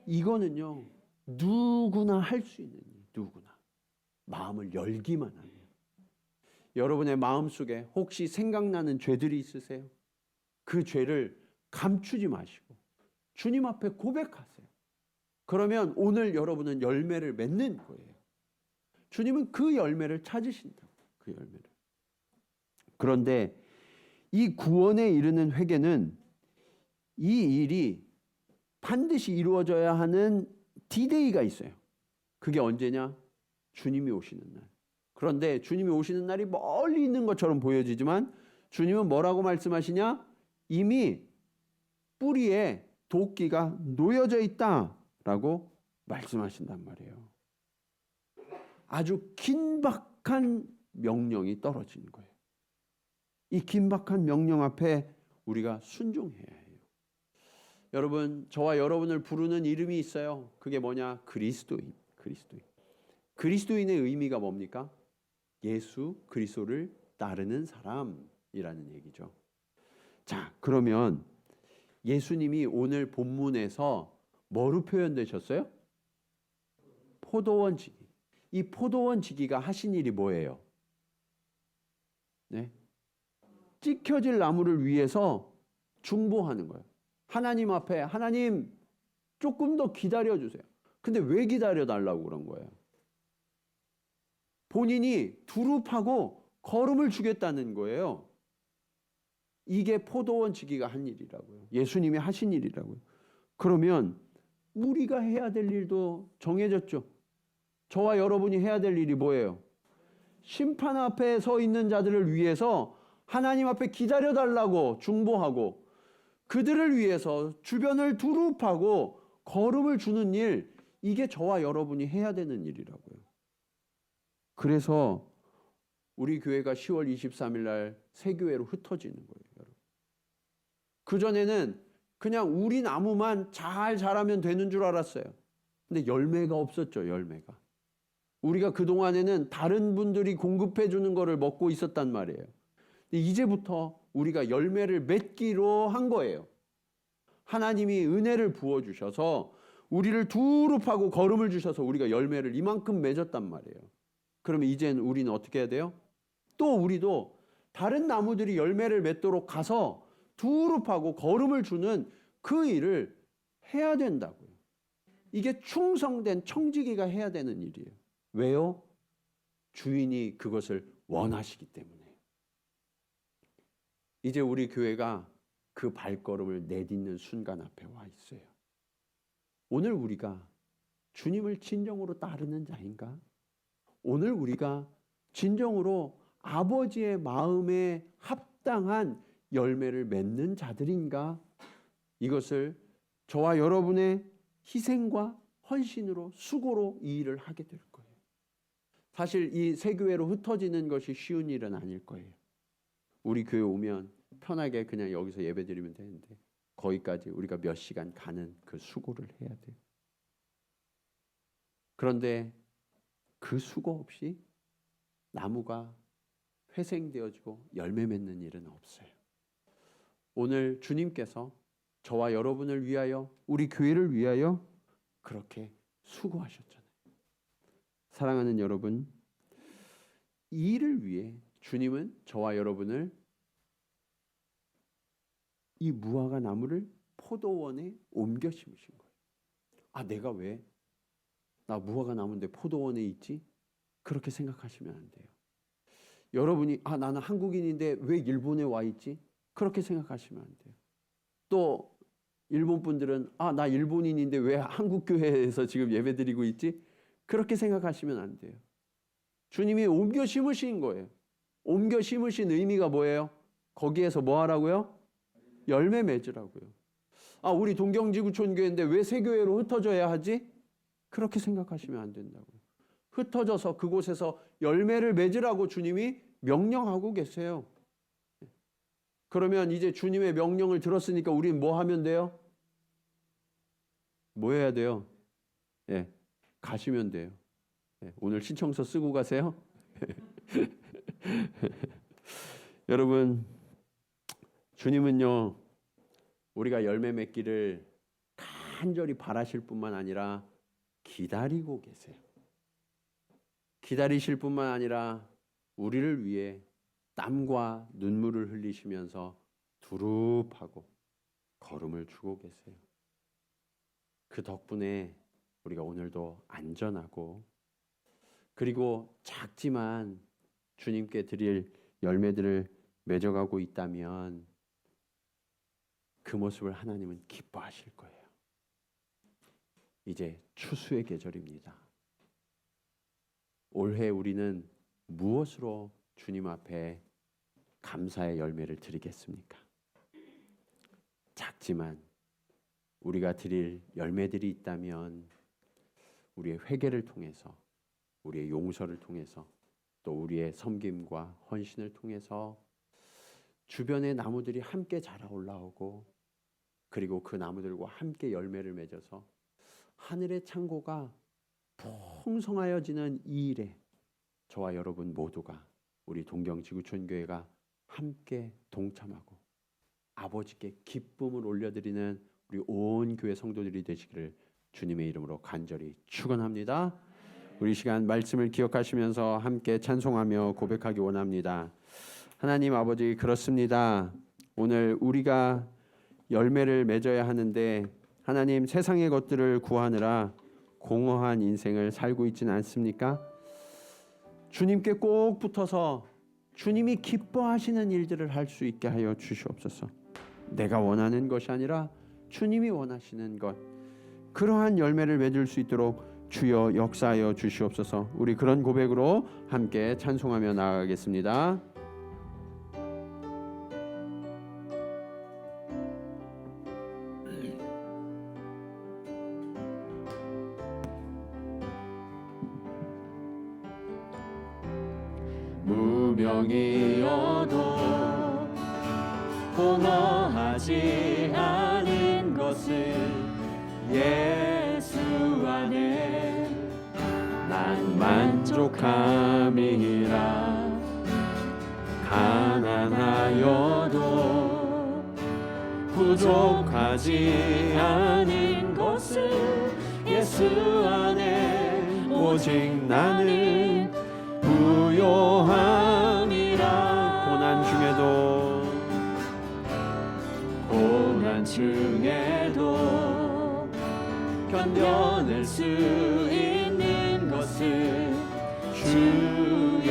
이거는요 누구나 할 수 있는 일, 누구나 마음을 열기만 하면. 여러분의 마음속에 혹시 생각나는 죄들이 있으세요? 그 죄를 감추지 마시고 주님 앞에 고백하세요. 그러면 오늘 여러분은 열매를 맺는 거예요. 주님은 그 열매를 찾으신다고. 그 열매를. 그런데 이 구원에 이르는 회개는 이 일이 반드시 이루어져야 하는 디데이가 있어요. 그게 언제냐? 주님이 오시는 날. 그런데 주님이 오시는 날이 멀리 있는 것처럼 보여지지만 주님은 뭐라고 말씀하시냐? 이미 뿌리에 도끼가 놓여져 있다라고 말씀하신단 말이에요. 아주 긴박한 명령이 떨어지는 거예요. 이 긴박한 명령 앞에 우리가 순종해야 해요. 여러분, 저와 여러분을 부르는 이름이 있어요. 그게 뭐냐? 그리스도인. 그리스도인. 그리스도인의 의미가 뭡니까? 예수 그리스도를 따르는 사람이라는 얘기죠. 자, 그러면 예수님이 오늘 본문에서 뭐로 표현되셨어요? 포도원 지기. 이 포도원 지기가 하신 일이 뭐예요? 네? 찍혀질 나무를 위해서 중보하는 거예요. 하나님 앞에 하나님 조금 더 기다려주세요. 근데 왜 기다려달라고 그런 거예요? 본인이 두릅하고 거름을 주겠다는 거예요. 이게 포도원 지기가 한 일이라고요. 예수님이 하신 일이라고요. 그러면 우리가 해야 될 일도 정해졌죠. 저와 여러분이 해야 될 일이 뭐예요? 심판 앞에 서 있는 자들을 위해서 하나님 앞에 기다려달라고 중보하고 그들을 위해서 주변을 두릅하고 거름을 주는 일, 이게 저와 여러분이 해야 되는 일이라고요. 그래서 우리 교회가 10월 23일 날 새 교회로 흩어지는 거예요, 여러분. 그전에는 그냥 우리 나무만 잘 자라면 되는 줄 알았어요. 근데 열매가 없었죠, 열매가. 우리가 그동안에는 다른 분들이 공급해 주는 거를 먹고 있었단 말이에요. 근데 이제부터 우리가 열매를 맺기로 한 거예요. 하나님이 은혜를 부어주셔서 우리를 두릅하고 거름을 주셔서 우리가 열매를 이만큼 맺었단 말이에요. 그러면 이제는 우리는 어떻게 해야 돼요? 또 우리도 다른 나무들이 열매를 맺도록 가서 두릅하고 거름을 주는 그 일을 해야 된다고요. 이게 충성된 청지기가 해야 되는 일이에요. 왜요? 주인이 그것을 원하시기 때문에. 이제 우리 교회가 그 발걸음을 내딛는 순간 앞에 와 있어요. 오늘 우리가 주님을 진정으로 따르는 자인가? 오늘 우리가 진정으로 아버지의 마음에 합당한 열매를 맺는 자들인가? 이것을 저와 여러분의 희생과 헌신으로 수고로 이 일을 하게 될 거예요. 사실 이 새 교회로 흩어지는 것이 쉬운 일은 아닐 거예요. 우리 교회 오면 편하게 그냥 여기서 예배드리면 되는데 거기까지 우리가 몇 시간 가는 그 수고를 해야 돼요. 그런데 그 수고 없이 나무가 회생되어지고 열매 맺는 일은 없어요. 오늘 주님께서 저와 여러분을 위하여 우리 교회를 위하여 그렇게 수고하셨잖아요. 사랑하는 여러분, 이 일을 위해 주님은 저와 여러분을 이 무화과 나무를 포도원에 옮겨 심으신 거예요. 아, 내가 왜? 나 무화과 나무인데 포도원에 있지? 그렇게 생각하시면 안 돼요. 여러분이 나는 한국인인데 왜 일본에 와 있지? 그렇게 생각하시면 안 돼요. 또 일본 분들은 나 일본인인데 왜 한국 교회에서 지금 예배드리고 있지? 그렇게 생각하시면 안 돼요. 주님이 옮겨 심으신 거예요. 옮겨 심으신 의미가 뭐예요? 거기에서 뭐 하라고요? 열매 맺으라고요. 우리 동경지구촌교회인데 왜 새 교회로 흩어져야 하지? 그렇게 생각하시면 안 된다고요. 흩어져서 그곳에서 열매를 맺으라고 주님이 명령하고 계세요. 그러면 이제 주님의 명령을 들었으니까 우리는 뭐 하면 돼요? 뭐 해야 돼요? 가시면 돼요. 오늘 신청서 쓰고 가세요. 여러분, 주님은요, 우리가 열매 맺기를 간절히 바라실 뿐만 아니라 기다리고 계세요. 기다리실 뿐만 아니라 우리를 위해 땀과 눈물을 흘리시면서 두릅하고 걸음을 주고 계세요. 그 덕분에 우리가 오늘도 안전하고 그리고 작지만 주님께 드릴 열매들을 맺어가고 있다면 그 모습을 하나님은 기뻐하실 거예요. 이제 추수의 계절입니다. 올해 우리는 무엇으로 주님 앞에 감사의 열매를 드리겠습니까? 작지만 우리가 드릴 열매들이 있다면 우리의 회개를 통해서 우리의 용서를 통해서 또 우리의 섬김과 헌신을 통해서 주변의 나무들이 함께 자라 올라오고 그리고 그 나무들과 함께 열매를 맺어서 하늘의 창고가 풍성하여지는 이 일에 저와 여러분 모두가 우리 동경지구촌교회가 함께 동참하고 아버지께 기쁨을 올려드리는 우리 온 교회 성도들이 되시기를 주님의 이름으로 간절히 축원합니다. 우리 시간 말씀을 기억하시면서 함께 찬송하며 고백하기 원합니다. 하나님 아버지, 그렇습니다. 오늘 우리가 열매를 맺어야 하는데 하나님, 세상의 것들을 구하느라 공허한 인생을 살고 있지는 않습니까? 주님께 꼭 붙어서 주님이 기뻐하시는 일들을 할 수 있게 하여 주시옵소서. 내가 원하는 것이 아니라 주님이 원하시는 것, 그러한 열매를 맺을 수 있도록 주여 역사하여 주시옵소서. 우리 그런 고백으로 함께 찬송하며 나아가겠습니다. 유명이어도 공허하지 않은 것은 예수 안에 난 만족함이라. 가난하여도 부족하지 않은 것은 예수 안에 오직 나는 부요함이라. 고난 중에도 견뎌낼 수 있는 것은 주의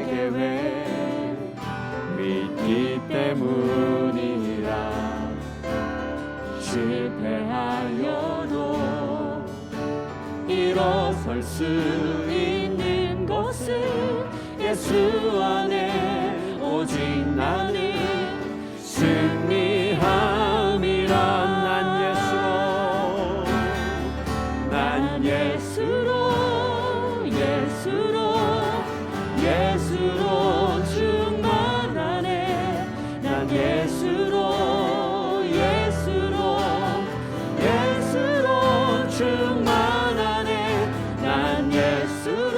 계획 믿기 때문이라. 실패하여도 일어설 수 있는 것은 예수 안에 오직 나는 승리함이라. 난 예수로 충만하네. 난 예수로 충만하네. 난 예수로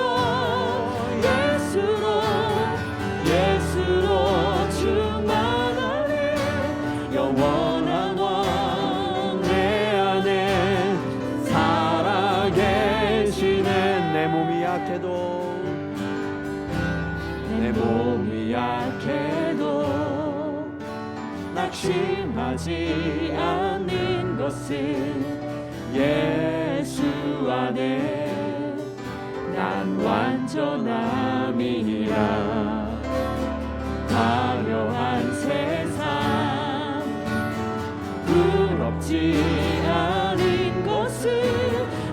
충만하네. 영원한 왕 내 안에 살아계시네. 내 몸이 약해도 낙심하지 않는 것은 예수 안에 난 완전함이라. 화려한 세상 부럽지 않은 것은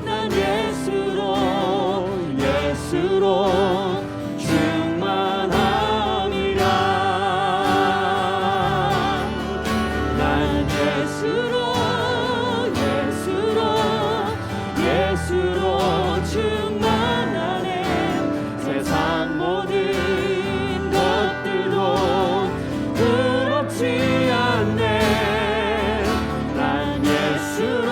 난 예수로 충만함이라. 난 예수로 충만하네. 세상 모든 것들도 부럽지 않네. 난 예수로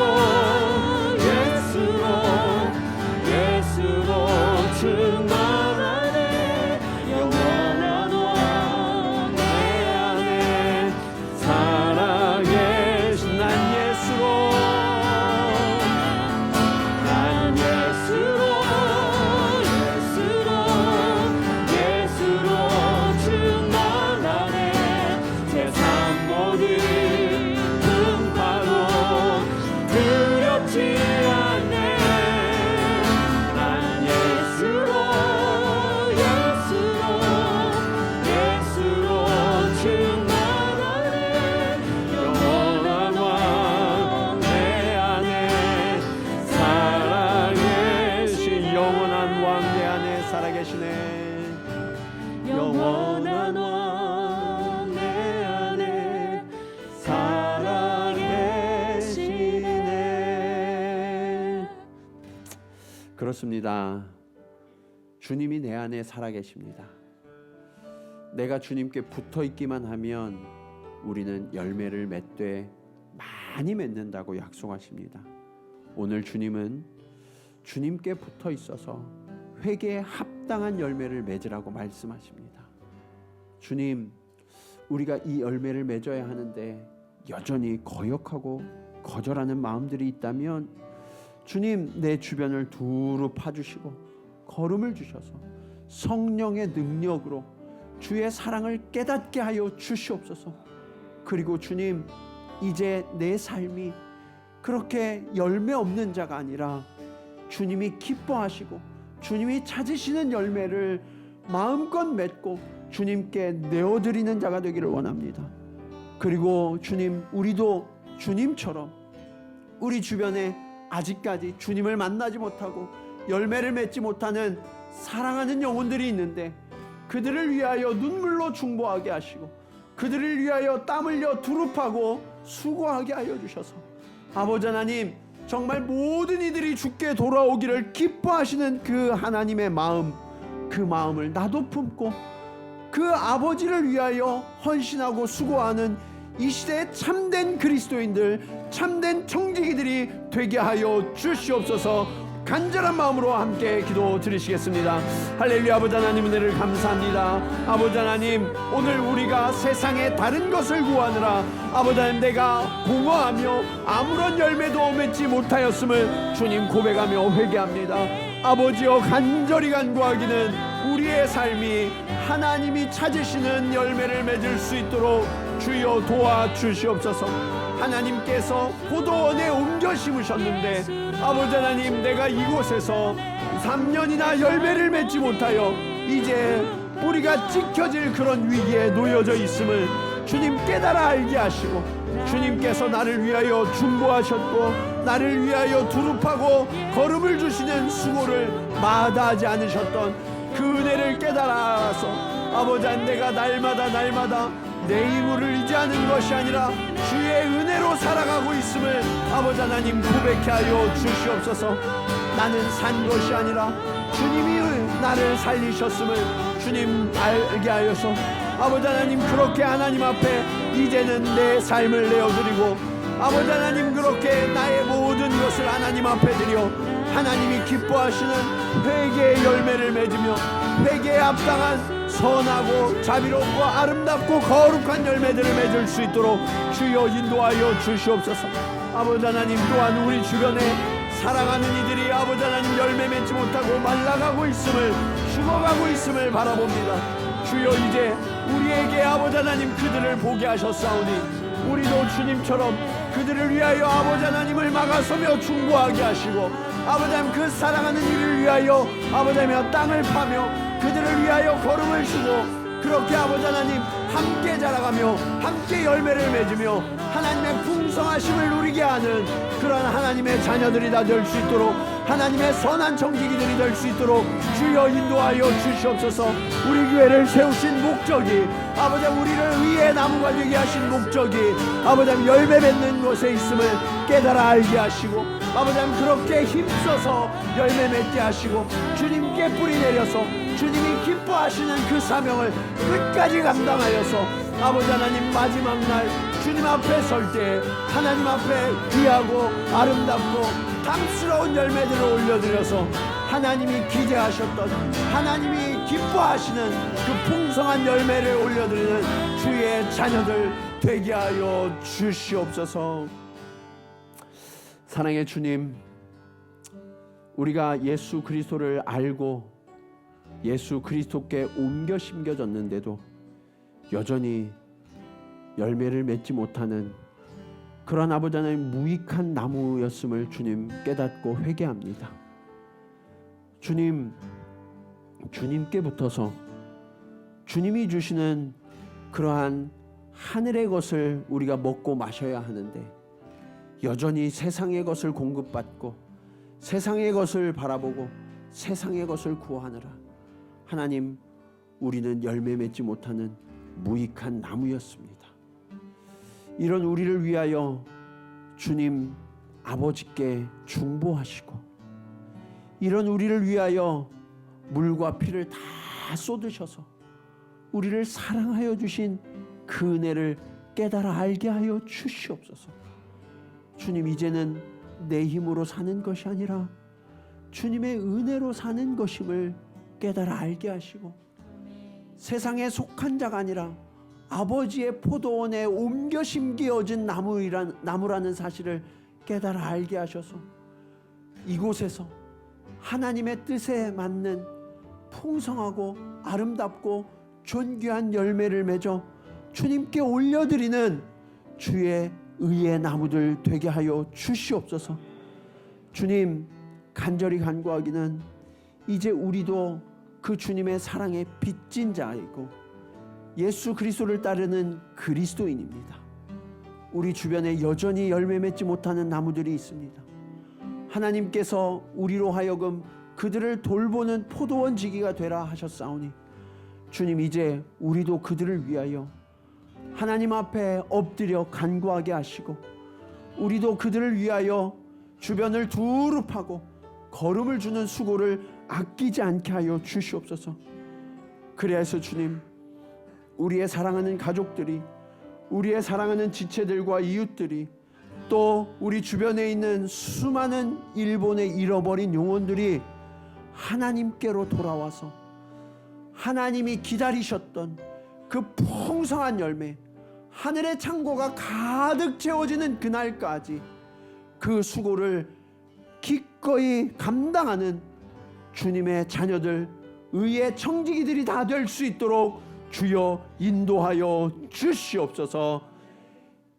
충만하네. 영원한 왕 내 안에 살아계신 난 예수로 충만하네. 세상 모든 풍파도 두렵지 않네. 난 예수로 충만하네. 영원한 왕 내 안에 살아계신 영원한 왕 내 안에 살아계시네. 영원한 왕 내 안에 살아계시네. 그렇습니다. 주님이 내 안에 살아계십니다. 내가 주님께 붙어있기만 하면 우리는 열매를 맺되 많이 맺는다고 약속하십니다. 오늘 주님은 주님께 붙어있어서 회개에 합당한 열매를 맺으라고 말씀하십니다. 주님, 우리가 이 열매를 맺어야 하는데 여전히 거역하고 거절하는 마음들이 있다면 주님, 내 주변을 두루 파주시고 걸음을 주셔서 성령의 능력으로 주의 사랑을 깨닫게 하여 주시옵소서. 그리고 주님, 이제 내 삶이 그렇게 열매 없는 자가 아니라 주님이 기뻐하시고 주님이 찾으시는 열매를 마음껏 맺고 주님께 내어드리는 자가 되기를 원합니다. 그리고 주님, 우리도 주님처럼 우리 주변에 아직까지 주님을 만나지 못하고 열매를 맺지 못하는 사랑하는 영혼들이 있는데 그들을 위하여 눈물로 중보하게 하시고 그들을 위하여 땀 흘려 두릅하고 수고하게 하여 주셔서 아버지 하나님, 정말 모든 이들이 주께 돌아오기를 기뻐하시는 그 하나님의 마음, 그 마음을 나도 품고 그 아버지를 위하여 헌신하고 수고하는 이 시대의 참된 그리스도인들, 참된 청지기들이 되게 하여 주시옵소서. 간절한 마음으로 함께 기도 드리시겠습니다. 할렐루야. 아버지 하나님, 은혜를 감사합니다. 아버지 하나님, 오늘 우리가 세상의 다른 것을 구하느라 아버지 하나님, 내가 공허하며 아무런 열매도 맺지 못하였음을 주님 고백하며 회개합니다. 아버지여, 간절히 간구하기는 우리의 삶이 하나님이 찾으시는 열매를 맺을 수 있도록 주여 도와주시옵소서. 하나님께서 포도원에 옮겨 심으셨는데 아버지 하나님, 내가 이곳에서 3년이나 열매를 맺지 못하여 이제 뿌리가 찢겨질 그런 위기에 놓여져 있음을 주님 깨달아 알게 하시고, 주님께서 나를 위하여 중보하셨고 나를 위하여 두릅하고 걸음을 주시는 수고를 마다하지 않으셨던 그 은혜를 깨달아서 아버지 하나님, 내가 날마다 내 힘을 의지하는 것이 아니라 주의 은혜로 살아가고 있음을 아버지 하나님 고백해 하여 주시옵소서. 나는 산 것이 아니라 주님이 나를 살리셨음을 주님 알게 하여서 아버지 하나님, 그렇게 하나님 앞에 이제는 내 삶을 내어드리고 아버지 하나님, 그렇게 나의 모든 것을 하나님 앞에 드려 하나님이 기뻐하시는 회개의 열매를 맺으며 회개에 합당한 선하고 자비롭고 아름답고 거룩한 열매들을 맺을 수 있도록 주여 인도하여 주시옵소서. 아버지 하나님, 또한 우리 주변에 사랑하는 이들이 아버지 하나님 열매 맺지 못하고 말라가고 있음을, 죽어가고 있음을 바라봅니다. 주여, 이제 우리에게 아버지 하나님 그들을 보게 하셨사오니 우리도 주님처럼 그들을 위하여 아버지 하나님을 막아서며 중보하게 하시고 아버지 하나님, 그 사랑하는 이를 위하여 아버지 하나님 땅을 파며 그들을 위하여 걸음을 주고 그렇게 아버지 하나님 함께 자라가며 함께 열매를 맺으며 하나님의 풍성하심을 누리게 하는 그런 하나님의 자녀들이 다 될 수 있도록, 하나님의 선한 청지기들이 될 수 있도록 주여 인도하여 주시옵소서. 우리 교회를 세우신 목적이 아버지 우리를 의의 나무가 되게 하신 목적이 아버지 열매 맺는 곳에 있음을 깨달아 알게 하시고 아버지 그렇게 힘써서 열매 맺게 하시고 주님께 뿌리 내려서 주님이 기뻐하시는 그 사명을 끝까지 감당하여서 아버지 하나님 마지막 날 주님 앞에 설 때 하나님 앞에 귀하고 아름답고 탐스러운 열매들을 올려드려서 하나님이 기대하셨던, 하나님이 기뻐하시는 그 풍성한 열매를 올려드리는 주의 자녀들 되게 하여 주시옵소서. 사랑의 주님, 우리가 예수 그리스도를 알고 예수 그리스도께 옮겨 심겨졌는데도 여전히 열매를 맺지 못하는 그런 아버지 하나님 무익한 나무였음을 주님 깨닫고 회개합니다. 주님, 주님께 붙어서 주님이 주시는 그러한 하늘의 것을 우리가 먹고 마셔야 하는데 여전히 세상의 것을 공급받고 세상의 것을 바라보고 세상의 것을 구하느라 하나님, 우리는 열매 맺지 못하는 무익한 나무였습니다. 이런 우리를 위하여 주님 아버지께 중보하시고 이런 우리를 위하여 물과 피를 다 쏟으셔서 우리를 사랑하여 주신 그 은혜를 깨달아 알게 하여 주시옵소서. 주님, 이제는 내 힘으로 사는 것이 아니라 주님의 은혜로 사는 것임을 깨달아 알게 하시고 세상에 속한 자가 아니라 아버지의 포도원에 옮겨 심기어진 나무라는 사실을 깨달아 알게 하셔서 이곳에서 하나님의 뜻에 맞는 풍성하고 아름답고 존귀한 열매를 맺어 주님께 올려드리는 주의 의의 나무들 되게 하여 주시옵소서. 주님, 간절히 간구하기는 이제 우리도 그 주님의 사랑에 빚진 자이고 예수 그리스도를 따르는 그리스도인입니다. 우리 주변에 여전히 열매 맺지 못하는 나무들이 있습니다. 하나님께서 우리로 하여금 그들을 돌보는 포도원 지기가 되라 하셨사오니 주님, 이제 우리도 그들을 위하여 하나님 앞에 엎드려 간구하게 하시고 우리도 그들을 위하여 주변을 두릅하고 걸음을 주는 수고를 아끼지 않게 하여 주시옵소서. 그래서 주님, 우리의 사랑하는 가족들이, 우리의 사랑하는 지체들과 이웃들이, 또 우리 주변에 있는 수많은 일본의 잃어버린 영혼들이 하나님께로 돌아와서 하나님이 기다리셨던 그 풍성한 열매, 하늘의 창고가 가득 채워지는 그날까지 그 수고를 기꺼이 감당하는 주님의 자녀들, 의의 청지기들이 다 될 수 있도록 주여 인도하여 주시옵소서.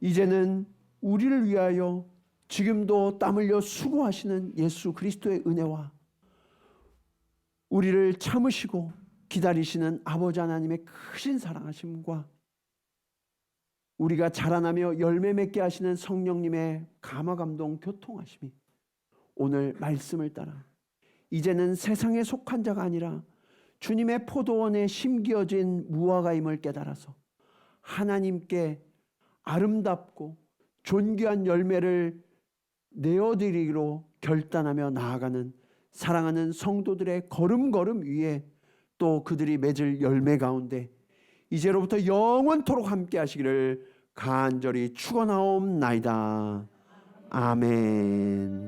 이제는 우리를 위하여 지금도 땀 흘려 수고하시는 예수 그리스도의 은혜와 우리를 참으시고 기다리시는 아버지 하나님의 크신 사랑하심과 우리가 자라나며 열매 맺게 하시는 성령님의 감화감동 교통하심이 오늘 말씀을 따라 이제는 세상에 속한 자가 아니라 주님의 포도원에 심겨진 무화과임을 깨달아서 하나님께 아름답고 존귀한 열매를 내어드리기로 결단하며 나아가는 사랑하는 성도들의 걸음걸음 위에 또 그들이 맺을 열매 가운데 이제로부터 영원토록 함께 하시기를 간절히 축원하옵나이다. 아멘.